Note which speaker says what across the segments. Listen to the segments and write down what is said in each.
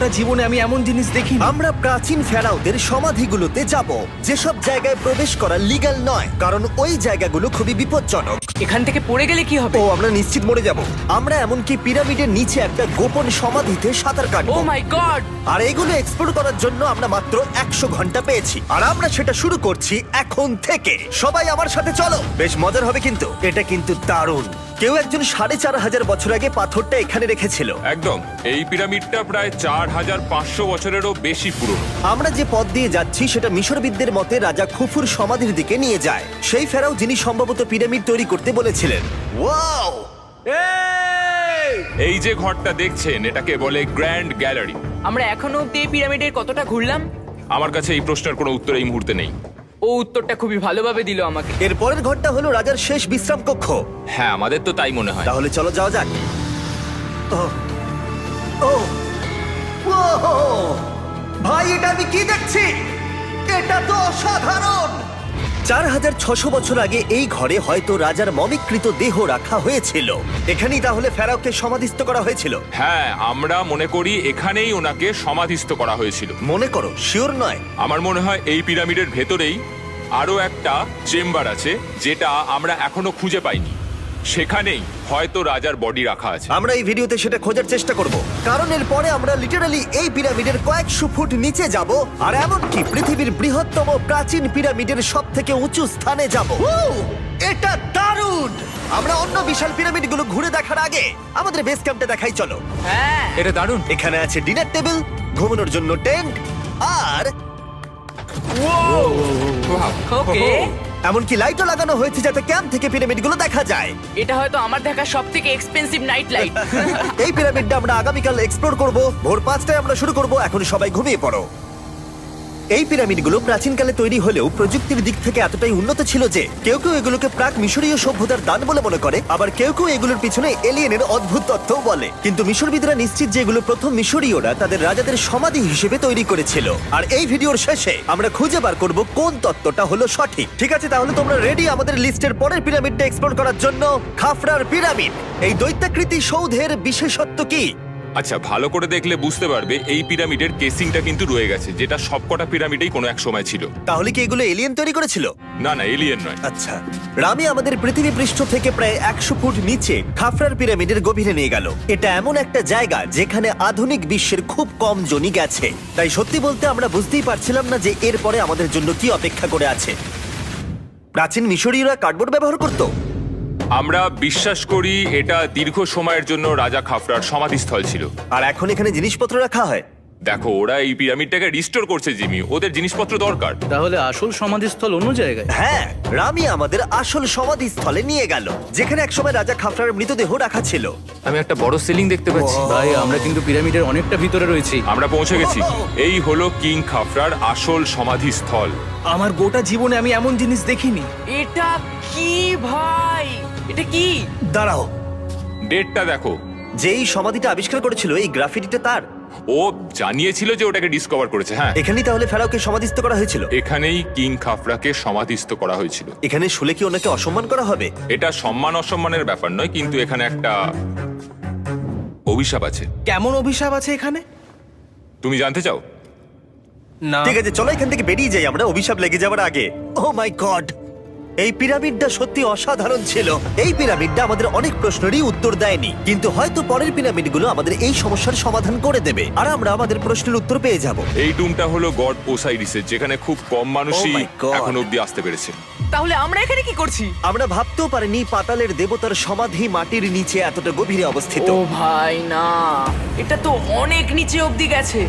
Speaker 1: গোটা জীবনে আমি এমন জিনিস দেখিনি।
Speaker 2: আমরা প্রাচীন ফেরাওদের সমাধিগুলোতে যাব, যেসব জায়গায় প্রবেশ করা লিগ্যাল নয়, কারণ ওই জায়গাগুলো খুবই বিপজ্জনক।
Speaker 3: এখান থেকে পড়ে গেলে কি হবে?
Speaker 2: ও আমরা নিশ্চিত মরে যাব। আমরা এমনকি পিরামিডের নিচে একটা গোপন সমাধিতে সাঁতার
Speaker 3: ও
Speaker 2: কাটবো।
Speaker 3: মাই গড!
Speaker 2: আর এগুলো এক্সপ্লোর করার জন্য আমরা মাত্র 100 ঘন্টা পেয়েছি, আর আমরা সেটা শুরু করছি এখন থেকে। সবাই আমার সাথে চলো, বেশ মজার হবে কিন্তু। এটা কিন্তু দারুণ। কেউ একজন 4500 বছর আগে পাথরটা এখানে রেখেছিল।
Speaker 4: একদম, এই পিরামিডটা প্রায় 4500 বছরেরও বেশি পুরনো।
Speaker 2: আমরা যে পথ দিয়ে যাচ্ছি সেটা মিশরবিদদের মতে রাজা খুফুর সমাধির দিকে নিয়ে যায়, সেই ফেরাও যিনি সম্ভবত পিরামিড তৈরি করতে বলেছিলেন। ওয়াও!
Speaker 4: এই যে ঘরটা দেখছেন, এটাকে বলে গ্র্যান্ড গ্যালারি।
Speaker 3: আমরা এখনো অব্দি এই পিরামিডের কতটা ঘুরলাম?
Speaker 4: আমার কাছে এই প্রশ্নের কোনো উত্তর এই মুহূর্তে নেই।
Speaker 3: ও উত্তরটা খুবই ভালোভাবে দিল আমাকে।
Speaker 2: এর পরের ঘরটা হলো রাজার শেষ বিশ্রাম কক্ষ।
Speaker 4: হ্যাঁ, আমাদের তো তাই মনে হয়।
Speaker 2: তাহলে চলো যাওয়া যাক। ওহ, ওহ, ওহো! ভাই, এটা আমি কি দেখছি? এটা তো অসাধারণ! 4600 বছর আগে এই ঘরে হয়তো রাজার মমিকৃত দেহ রাখা হয়েছিল। এখানেই তাহলে ফেরাওকে সমাধিস্থ করা হয়েছিল।
Speaker 4: হ্যাঁ, আমরা মনে করি এখানেই ওনাকে সমাধিস্থ করা হয়েছিল।
Speaker 2: মনে করো, শিওর নয়।
Speaker 4: আমার মনে হয় এই পিরামিডের ভেতরেই আরো একটা চেম্বার আছে, যেটা আমরা এখনো খুঁজে পাইনি। সেখানেই হয়তো রাজার বডি রাখা আছে।
Speaker 2: আমরা এই ভিডিওতে সেটা খোঁজার চেষ্টা করব, কারণ এর পরে আমরা লিটারালি এই পিরামিডের কয়েকশো ফুট নিচে যাব, আর এমনকি পৃথিবীর বৃহত্তম প্রাচীন পিরামিডের সব থেকে উঁচু স্থানে যাব। এটা দারুণ! আমরা অন্য বিশাল পিরামিডগুলো ঘুরে দেখার আগে আমাদের বেস ক্যাম্পটা দেখাই চলো।
Speaker 3: হ্যাঁ,
Speaker 4: এটা দারুণ।
Speaker 2: এখানে আছে ডিনার টেবিল, ঘুমানোর জন্য টেন্ট, আর
Speaker 3: ওকে।
Speaker 2: এমনকি লাইটও লাগানো হয়েছে যাতে ক্যাম্প থেকে পিরামিডগুলো দেখা যায়।
Speaker 3: এটা হয়তো আমার দেখা সবথেকে এক্সপেন্সিভ নাইট লাইট।
Speaker 2: এই পিরামিডটা আমরা আগামীকাল এক্সপ্লোর করব। ভোর 5টায় আমরা শুরু করব। এখন সবাই ঘুমিয়ে পড়ো। এই পিরামিডগুলো প্রাচীনকালে তৈরি হলেও প্রযুক্তির দিক থেকে এতটাই উন্নত ছিল যে কেউ কেউ এগুলোকে প্রাক মিশরীয় সভ্যতার দান বলে মনে করে, আবার কেউ কেউ এগুলোর পিছনে এলিয়েনের অদ্ভুত তথ্যও বলে। কিন্তু মিশরবিদরা নিশ্চিত যে এগুলো প্রথম মিশরীয়রা তাদের রাজাদের সমাধি হিসেবে তৈরি করেছিল। আর এই ভিডিওর শেষে আমরা খুঁজে বার করব কোন তত্ত্বটা হলো সঠিক। ঠিক আছে, তাহলে তোমরা রেডি আমাদের লিস্টের পরের পিরামিডটা এক্সপ্লোর করার জন্য? খাফরার পিরামিড। এই দৈত্যাকৃতি সৌধের বিশেষত্ব কি?
Speaker 4: আচ্ছা, ভালো করে দেখলে বুঝতে পারবে এই পিরামিডের কেসিংটা কিন্তু রয়ে গেছে, যেটা সবকটা পিরামিডেই কোনো এক সময় ছিল।
Speaker 2: তাহলে কি এগুলো এলিয়েন তৈরি করেছিল?
Speaker 4: না না, এলিয়েন নয়।
Speaker 2: আচ্ছা, রামি আমাদের পৃথিবী পৃষ্ঠ থেকে প্রায় 100 ফুট নিচে খাফরার পিরামিডের গভীরে নিয়ে গেল। এটা এমন একটা জায়গা যেখানে আধুনিক বিশ্বের খুব কম জনই গেছে। তাই সত্যি বলতে আমরা বুঝতেই পারছিলাম না যে এরপরে আমাদের জন্য কি অপেক্ষা করে আছে। প্রাচীন মিশরীয়রা কার্ডবোর্ড ব্যবহার করত।
Speaker 4: আমরা বিশ্বাস করি এটা দীর্ঘ সময়ের জন্য রাজা খাফরার সমাধিস্থল ছিল।
Speaker 2: আর এখন এখানে জিনিসপত্র রাখা হয়।
Speaker 4: দেখো, ওরা এই পিরামিডটাকে রিস্টোর করছে জিমি, ওদের জিনিসপত্র দরকার।
Speaker 1: তাহলে আসল সমাধিস্থল অন্য জায়গায়?
Speaker 2: হ্যাঁ, রামি আমাদের আসল সমাধিস্থলে নিয়ে গেল, যেখানে একসময় রাজা খাফরার মৃতদেহ রাখা ছিল।
Speaker 4: আমি একটা বড় সিলিং দেখতে পাচ্ছি।
Speaker 1: ভাই, আমরা কিন্তু পিরামিডের অনেকটা ভিতরে রয়েছি।
Speaker 4: আমরা পৌঁছে গেছি। এই হলো কিং খাফরার আসল সমাধিস্থল।
Speaker 1: আমার গোটা জীবনে আমি এমন জিনিস দেখিনি।
Speaker 3: এটা কি ভাই? এটা কি?
Speaker 2: দাঁড়াও,
Speaker 4: ডেটটা দেখো।
Speaker 2: যেই সমাধিটা আবিষ্কার করেছিল এই গ্রাফিটিটা তার।
Speaker 4: ও জানিয়েছিল যে ওটাকে ডিসকভার করেছে। হ্যাঁ,
Speaker 2: এখানেই তাহলে ফেরাওকে সমাধিস্থ করা হয়েছিল।
Speaker 4: এখানেই কিং খাফরাকে সমাধিস্থ করা হয়েছিল।
Speaker 2: এখানে শুলে কি ওনাকে অসম্মান করা হবে?
Speaker 4: এটা সম্মান অসম্মানের ব্যাপার নয়, কিন্তু এখানে একটা অভিশাপ আছে।
Speaker 1: কেমন অভিশাপ আছে এখানে?
Speaker 4: তুমি জানতে চাও?
Speaker 1: না।
Speaker 2: ঠিক আছে, চলো এখান থেকে বেরিয়ে যাই আমরা অভিশাপ লেগে যাওয়ার আগে। ও মাই গড, এই পিরামিডটা সত্যি অসাধারণ ছিল। এই পিরামিডটা আমাদের অনেক প্রশ্নেরই উত্তর দেয়নি, কিন্তু হয়তো পরের পিরামিডগুলো আমাদের এই সমস্যার সমাধান করে দেবে, আর আমরা আমাদের প্রশ্নের উত্তর পেয়ে যাব।
Speaker 4: এই টুমটা হলো গড ওসাইরিসের, যেখানে খুব কম মানুষই
Speaker 2: Oh my God!
Speaker 4: এখন অব্দি আসতে পেরেছে।
Speaker 3: তাহলে আমরা এখানে কি করছি?
Speaker 2: আমরা ভাবতেও পারিনি পাতালের দেবতার সমাধি মাটির নিচে এতটা গভীরে অবস্থিত।
Speaker 3: ও ভাই না, এটা তো অনেক নিচে অব্দি গেছে।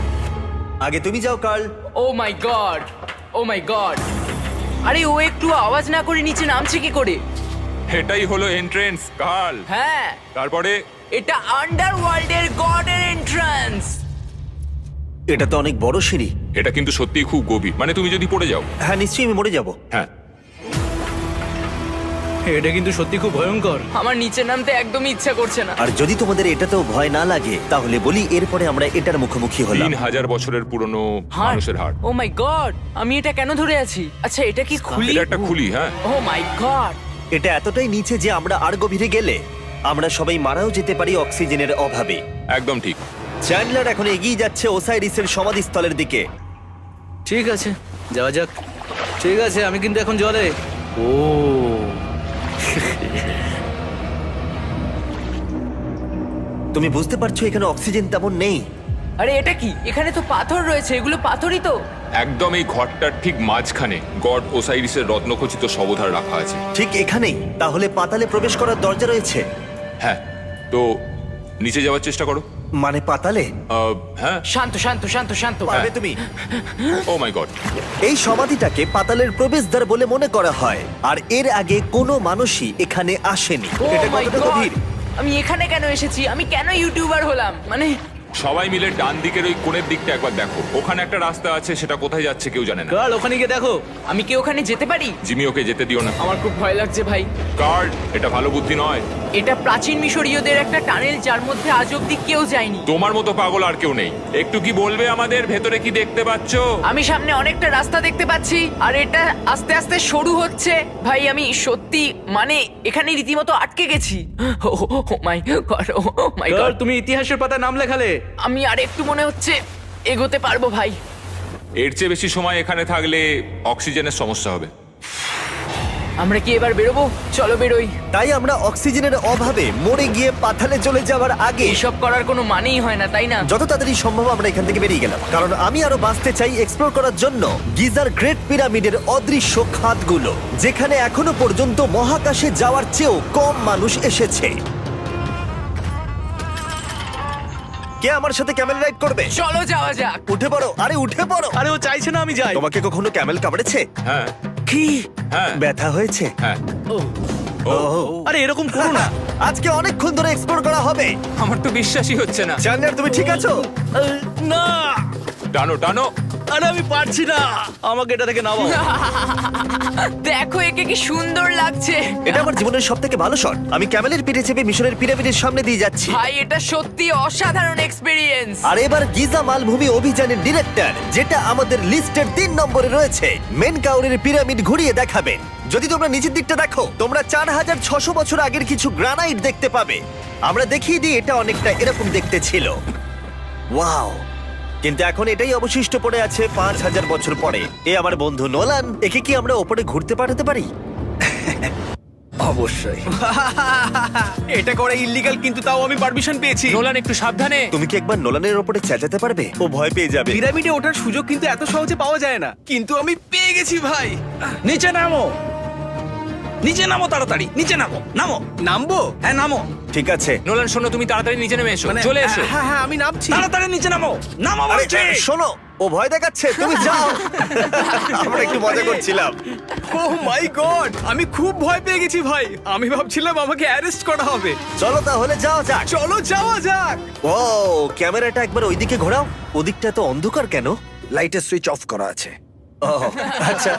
Speaker 2: আগে তুমি যাও কার্ল।
Speaker 3: ও মাই গড, ও মাই গড! আরে ও একটু আওয়াজ না করে নিচে নামছে কি করে?
Speaker 4: এটাই হলো এন্ট্রেন্স, কার্ল।
Speaker 3: হ্যাঁ,
Speaker 4: তারপরে
Speaker 3: এটা আন্ডারওয়ার্ল্ডের গডের এন্ট্রান্স।
Speaker 2: এটা তো অনেক বড় সিঁড়ি।
Speaker 4: এটা কিন্তু সত্যিই খুব গভীর, মানে তুমি যদি পড়ে যাও।
Speaker 2: হ্যাঁ, নিশ্চয়ই আমি মরে যাব।
Speaker 4: হ্যাঁ,
Speaker 1: এটা কিন্তু সত্যি খুব ভয়ঙ্কর।
Speaker 3: আমার নিচে নামতে একদমই ইচ্ছা করছে না।
Speaker 2: আর যদি তোমাদের এটাতেও ভয় না লাগে তাহলে বলি এরপরে আমরা এটার মুখোমুখি হলাম।
Speaker 4: 3000 বছরের পুরনো
Speaker 3: হার্ট,
Speaker 4: মানুষের হাড়।
Speaker 3: ও মাই গড! আমি এটা কেন ধরে আছি? আচ্ছা, এটা কি খুলি?
Speaker 4: এটা একটা খুলি। হ্যাঁ,
Speaker 3: ও মাই গড!
Speaker 2: এটা এতটাই নিচে যে আমরা আর গভীরে গেলে আমরা সবাই মারাও যেতে পারি অক্সিজেনের অভাবে।
Speaker 4: একদম ঠিক।
Speaker 2: চ্যান্ডলার এখন এগিয়ে যাচ্ছে ওসাইরিসের সমাধিস্থলের দিকে।
Speaker 1: ঠিক আছে, যাওয়া যাক। ঠিক আছে, আমি কিন্তু এখন জলে। ও
Speaker 2: তুমি বুঝতে পারছো এখানে অক্সিজেন তেমন নেই।
Speaker 3: আরে এটা কি? এখানে তো পাথর রয়েছে, এগুলো পাথরই তো।
Speaker 4: একদম এই ঘরটার ঠিক মাঝখানে গড ওসাইরিসের রত্নখচিত শবধার রাখা আছে।
Speaker 2: ঠিক এখানেই? তাহলে পাতালে প্রবেশ করার দরজা রয়েছে?
Speaker 4: হ্যাঁ, তো নিচে যাওয়ার চেষ্টা করো।
Speaker 2: মানে পাতালে?
Speaker 4: হ্যাঁ।
Speaker 3: শান্ত শান্ত শান্ত শান্ত।
Speaker 2: পারবে তুমি?
Speaker 4: ও মাই গড।
Speaker 2: এই সমাধিটাকে পাতালের প্রবেশদ্বার বলে মনে করা হয়, আর এর আগে কোনো মানুষই এখানে আসেনি।
Speaker 3: Oh
Speaker 2: এটা
Speaker 3: my
Speaker 2: কতটা
Speaker 3: God!
Speaker 2: গভীর?
Speaker 3: আমি এখানে কেন এসেছি? আমি কেন ইউটিউবার হলাম? মানে
Speaker 4: সবাই মিলে ডান দিকের ওই কোণের দিকটা একবার দেখো। ওখানে একটা রাস্তা আছে, সেটা কোথায় যাচ্ছে কেউ জানে না।
Speaker 1: কাল ওখানে গিয়ে দেখো।
Speaker 3: আমি কি ওখানে যেতে পারি?
Speaker 4: জিমি, ওকে যেতে দিও না।
Speaker 3: আমার খুব ভয় লাগছে ভাই।
Speaker 4: কার্ড, এটা ভালো বুদ্ধি নয়।
Speaker 3: এটা প্রাচীন মিশরীয়দের একটা টানেল যার মধ্যে আজ অব্দি কেউ যায়নি।
Speaker 4: তোমার মতো পাগল আর কেউ নেই। একটু কি বলবে আমাদের ভেতরে কি দেখতে পাচ্ছো?
Speaker 3: আমি সামনে অনেকটা রাস্তা দেখতে পাচ্ছি, আর এটা আস্তে আস্তে সরু হচ্ছে। ভাই আমি সত্যি মানে এখানে রীতিমতো আটকে গেছি। ও মাই গড, ও মাই
Speaker 1: কাল,
Speaker 3: গড।
Speaker 1: তুমি ইতিহাসের পাতায় নাম লেখালে।
Speaker 3: আমি আর একটু মনে হচ্ছে এগোতে পারবো ভাই।
Speaker 4: এর চেয়ে বেশি সময় এখানে থাকলে অক্সিজেনের সমস্যা হবে।
Speaker 3: আমরা কি এবার বেরোবো? চলো বেরোই।
Speaker 2: তাই আমরা অক্সিজেনের অভাবে মরে গিয়ে পাতালে চলে যাওয়ার আগে
Speaker 3: এইসব করার কোনো মানেই হয় না, তাই না?
Speaker 2: যত তাড়াতাড়ি সম্ভব আমরা এখান থেকে বেরিয়ে গেলাম, কারণ আমি আরো বাঁচতে চাই এক্সপ্লোর করার জন্য গিজার গ্রেট পিরামিডের অদৃশ্য খাতগুলো, যেখানে এখনো পর্যন্ত মহাকাশে যাওয়ার চেয়েও কম মানুষ এসেছে। কে আমার সাথে ক্যামেল রাইড করবে?
Speaker 3: চলো যাওয়া যাক।
Speaker 2: উঠে পড়ো, আরে উঠে পড়ো।
Speaker 1: আরে ও চাইছে না আমি যাই।
Speaker 2: তোমাকে কখনো ক্যামেল কামড়েছে?
Speaker 4: হ্যাঁ
Speaker 2: কি
Speaker 4: হ্যাঁ
Speaker 2: ব্যথা হয়েছে?
Speaker 4: হ্যাঁ।
Speaker 1: আরে এরকম করো না।
Speaker 2: আজকে অনেকক্ষণ ধরে এক্সপ্লোর করা হবে।
Speaker 4: আমার তো বিশ্বাসই হচ্ছে না।
Speaker 2: জানলার তুমি ঠিক আছো?
Speaker 1: না,
Speaker 4: টানো টানো।
Speaker 1: আরে আমি পারছি না, আমাকে এটা থেকে নামাও।
Speaker 3: দেখো একে কি সুন্দর লাগছে।
Speaker 2: এটা আমার জীবনের সব থেকে ভালো শট। আমি ক্যামেলের পিঠে চেপে মিশরের পিরামিডের সামনে দিয়ে যাচ্ছি।
Speaker 3: ভাই এটা সত্যি অসাধারণ এক্সপেরিয়েন্স।
Speaker 2: আর এবার গিজা মালভূমি অভিযানের ডিরেক্টর, যেটা আমাদের লিস্টের 3 নম্বরে রয়েছে, মেন কাউরের পিরামিড ঘুরিয়ে দেখাবেন। যদি তোমরা নিচের দিকটা দেখো, তোমরা 4600 বছর আগের কিছু গ্রানাইট দেখতে পাবে। আমরা দেখিয়ে দিই, এটা অনেকটা এরকম দেখতে ছিল। ওয়াও! কিন্তু এখন এটাই অবশিষ্ট পড়ে আছে 5000 বছর পরে। এ আমার বন্ধু নোলান, একে কি আমরা ওপরে ঘুরতে পাঠাতে পারি?
Speaker 1: অবশ্যই। এটা করা ইল্লিগাল, কিন্তু তাও আমি পারমিশন পেয়েছি।
Speaker 3: নোলান একটু সাবধানে।
Speaker 2: তুমি কি একবার নোলানের ওপরে চেঁচাতে পারবে? ও ভয় পেয়ে যাবে।
Speaker 1: পিরামিডে ওঠার সুযোগ কিন্তু এত সহজে পাওয়া যায় না, কিন্তু আমি পেয়ে গেছি ভাই।
Speaker 5: নিচে নামো, নিচে নামো, তাড়াতাড়ি নিচে নামো, নামো।
Speaker 1: নামবো?
Speaker 5: হ্যাঁ নামো,
Speaker 2: ঠিক আছে।
Speaker 3: নোলান শোনো, তুমি তাড়াতাড়ি নিচে নেমে এসো। চলে এসো।
Speaker 1: হ্যাঁ হ্যাঁ, আমি নামছি।
Speaker 5: তাড়াতাড়ি নিচে নামো, নামো
Speaker 2: আরে
Speaker 5: বলছি।
Speaker 2: শোনো, ও ভয় দেখাচ্ছে, তুমি যাও। আমরা একটু মজা করছিলাম।
Speaker 1: ও মাই গড, আমি খুব ভয় পেয়ে গেছি ভাই। আমি ভাবছিলাম আমাকে অ্যারেস্ট করা হবে।
Speaker 2: চলো তাহলে যাও যাক।
Speaker 1: চলো যাওয়া যাক।
Speaker 2: ও ক্যামেরাটা একবার ওইদিকে ঘোরাও। ওদিকটা তো অন্ধকার কেন?
Speaker 5: লাইটের সুইচ অফ করা আছে।
Speaker 2: ও আচ্ছা,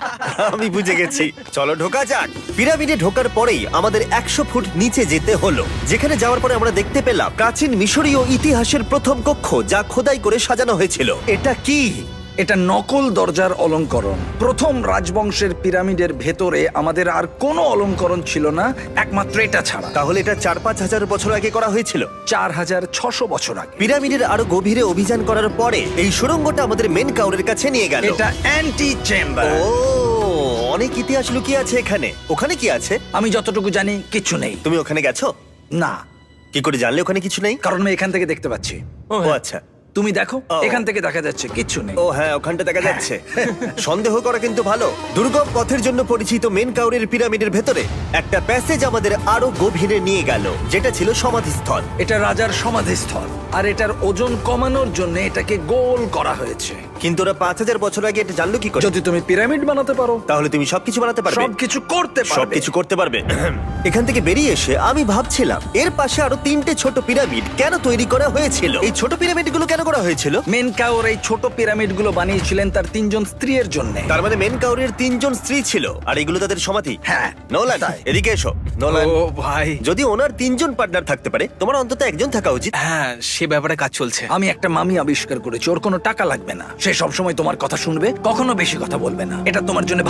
Speaker 2: আমি বুঝে গেছি। চলো ঢোকা যাক। পিরামিডে ঢোকার পরেই আমাদের 100 ফুট নিচে যেতে হলো, যেখানে যাওয়ার পরে আমরা দেখতে পেলাম প্রাচীন মিশরীয় ইতিহাসের প্রথম কক্ষ, যা খোদাই করে সাজানো হয়েছিল। এটা কি?
Speaker 5: এটা নকল দরজার অলঙ্করণ। প্রথম রাজবংশের পিরামিডের ভেতরে আমাদের আর কোনো অলঙ্করণ ছিল না, একমাত্র এটা ছাড়া।
Speaker 2: তাহলে এটা 4-5 হাজার বছর আগে করা হয়েছিল।
Speaker 5: 4600 বছর আগে।
Speaker 2: পিরামিডের আরো গভীরে অভিযান করার পরে এই সুড়ঙ্গটা আমাদের মেন কাউরের কাছে নিয়ে গেল।
Speaker 5: এটা অ্যান্টি চেম্বার।
Speaker 2: ও অনেক ইতিহাস লুকিয়ে আছে এখানে। ওখানে কি আছে?
Speaker 5: আমি যতটুকু জানি কিছু নেই।
Speaker 2: তুমি ওখানে গেছো?
Speaker 5: না,
Speaker 2: কি করে জানলে ওখানে কিছু নেই?
Speaker 5: কারণ আমি এখান থেকে দেখতে পাচ্ছি।
Speaker 2: ও আচ্ছা।
Speaker 5: তুমি দেখো,
Speaker 2: ও।
Speaker 5: এখান থেকে দেখা যাচ্ছে কিচ্ছু নেই।
Speaker 2: ও হ্যাঁ, ওখানটা দেখা যাচ্ছে। সন্দেহ করা কিন্তু ভালো। দুর্গম পথের জন্য পরিচিত মেন কাউরের পিরামিডের ভেতরে একটা প্যাসেজ আমাদের আরো গভীরে নিয়ে গেল, যেটা ছিল সমাধিস্থল।
Speaker 5: এটা রাজার সমাধিস্থল, আর এটার ওজন কমানোর জন্য এটাকে গোল করা হয়েছে।
Speaker 2: কিন্তু ওরা 5000 বছর আগে এটা জানলো কি করে?
Speaker 5: যদি তুমি পিরামিড বানাতে পারো,
Speaker 2: তাহলে তুমি সবকিছু বানাতে পারবে।
Speaker 5: সবকিছু করতে পারবে।
Speaker 2: সবকিছু করতে পারবে। এখান থেকে বেরিয়ে এসে আমি ভাবছিলাম, এর পাশে আরো 3টে ছোট পিরামিড কেন তৈরি করা হয়েছিল? এই ছোট পিরামিডগুলো কেন করা হয়েছিল?
Speaker 5: মেনকাওর এই ছোট পিরামিডগুলো বানিয়েছিলেন তার 3 জন স্ত্রীর জন্য।
Speaker 2: তার মানে মেন কাউরের 3 জন স্ত্রী ছিল, আর এগুলো তাদের সমাধি।
Speaker 5: হ্যাঁ,
Speaker 2: নোলান,
Speaker 5: তাই।
Speaker 2: এদিকে এসো। নোলান,
Speaker 1: ও ভাই।
Speaker 2: যদি ওনার 3 জন পার্টনার থাকতে পারে, তোমার অন্তত একজন থাকা উচিত।
Speaker 1: হ্যাঁ, সে ব্যাপারে কাজ চলছে।
Speaker 5: আমি একটা মামি আবিষ্কার করেছি, ওর কোনো টাকা লাগবে না। সে সব সময় তোমার কথা শুনবে, কখনো বেশি কথা বলবে না। এটা তোমার জন্য